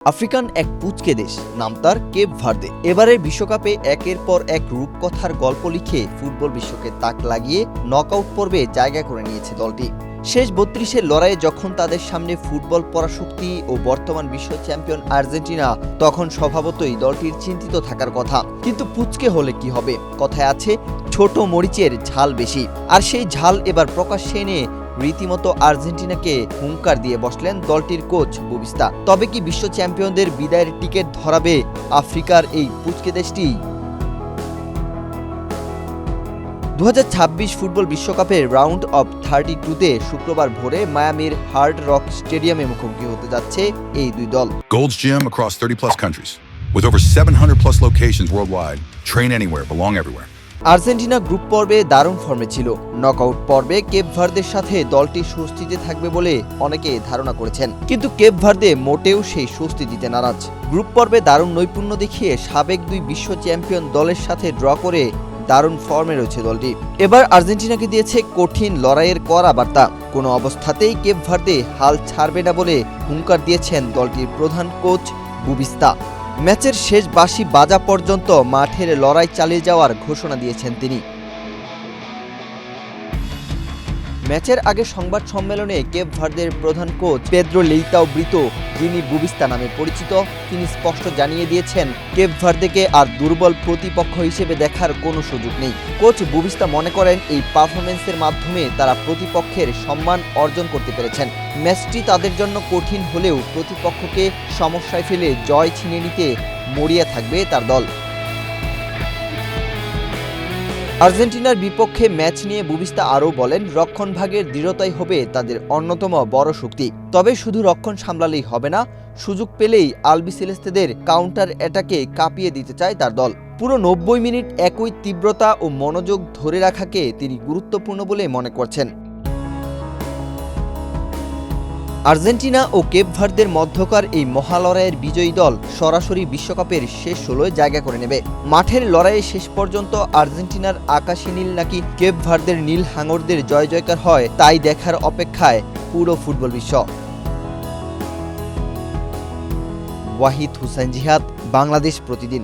African এক পুচকে দেশ, নাম তার কেপ ভার্দে। এবারের বিশ্বকাপে একের পর এক রূপকথার গল্প লিখে ফুটবল বিশ্বকে তাক লাগিয়ে নকআউট পর্বে জায়গা করে নিয়েছে দলটি। শেষ ৩২-এর লড়াইয়ে যখন তাদের সামনে ফুটবল পরাশক্তি ও বর্তমান বিশ্ব চ্যাম্পিয়ন আর্জেন্টিনা, তখন স্বভাবতই দলটির চিন্তিত থাকার কথা। কিন্তু পুচকে হলে কি হবে? কথায় আছে ছোট মরিচের ঝাল বেশি, আর সেই ঝাল এবার প্রকাশ্যে এনে রীতিমতো আর্জেন্টিনাকে হুঙ্কার দিয়ে বসলেন দলটির কোচ বুবিস্তা। তবে কি বিশ্ব চ্যাম্পিয়নদের বিদায়ের টিকিট ধরাবে আফ্রিকার এই পুচকে দেশটি? ২০২৬ ফুটবল বিশ্বকাপের রাউন্ড অব 32-তে শুক্রবার ভোরে মায়ামির হার্ড রক স্টেডিয়ামে মুখোমুখি হতে যাচ্ছে এই দুই দল। Gold's Gym across 30+ countries. With over 700+ locations worldwide. Train anywhere, belong everywhere. Argentina group পর্বে দারুণ ফর্মে ছিল। নকআউট পর্বে কেপ ভার্দের সাথে দলটি স্বস্তিতে থাকবে বলে অনেকে ধারণা করেছেন, কিন্তু কেপ ভার্দে মোটেও সেই স্বস্তি দিতে নারাজ। গ্রুপ পর্বে দারুণ নৈপুণ্য দেখিয়ে সাবেক দুই বিশ্ব চ্যাম্পিয়ন দলের সাথে ড্র করে দারুণ ফর্মে রয়েছে দলটি। এবার আর্জেন্টিনাকে দিয়েছে কঠিন লড়াইয়ের কড়া বার্তা। কোনো অবস্থাতেই কেপ ভার্দে হাল ছাড়বে না বলে হুঙ্কার দিয়েছেন দলটির প্রধান কোচ বুবিস্তা। ম্যাচের শেষ বাঁশি বাজা পর্যন্ত মাঠের লড়াই চালিয়ে যাওয়ার ঘোষণা দিয়েছেন তিনি। ম্যাচের আগে সংবাদ সম্মেলনে কেপ ভার্দের প্রধান কোচ পেদ্রো লেইতাও ব্রিতো, যিনি বুবিস্তা নামে পরিচিত, তিনি স্পষ্ট জানিয়ে দিয়েছেন কেপ ভার্দেকে আর দুর্বল প্রতিপক্ষ হিসেবে দেখার কোনো সুযোগ নেই। কোচ বুবিস্তা মনে করেন এই পারফরমেন্সের মাধ্যমে তারা প্রতিপক্ষের সম্মান অর্জন করতে পেরেছেন। ম্যাচটি তাদের জন্য কঠিন হলেও প্রতিপক্ষকে সমস্যায় ফেলে জয় ছিনিয়ে নিতে মরিয়া থাকবে তার দল। আর্জেন্টিনার বিপক্ষে ম্যাচ নিয়ে বুবিস্তা আরও বলেন, রক্ষণভাগের দৃঢ়তাই হবে তাদের অন্যতম বড় শক্তি। তবে শুধু রক্ষণ সামলালেই হবে না, সুযোগ পেলেই আলবিসেলেস্তেদের কাউন্টার অ্যাটাকে কাঁপিয়ে দিতে চায় তার দল। পুরো ৯০ মিনিট একই তীব্রতা ও মনোযোগ ধরে রাখাকে তিনি গুরুত্বপূর্ণ বলে মনে করছেন। আর্জেন্টিনা ও কেপ ভার্দের মধ্যকার এই মহালড়াইয়ের বিজয়ী দল সরাসরি বিশ্বকাপের শেষ ১৬য় জায়গা করে নেবে। মাঠের লড়াইয়ে শেষ পর্যন্ত আর্জেন্টিনার আকাশী নীল নাকি কেপ ভার্দের নীল হাঙরদের জয় জয়কার হয়, তাই দেখার অপেক্ষায় পুরো ফুটবল বিশ্ব। ওয়াহিদ হুসাইন জিহাদ, বাংলাদেশ প্রতিদিন।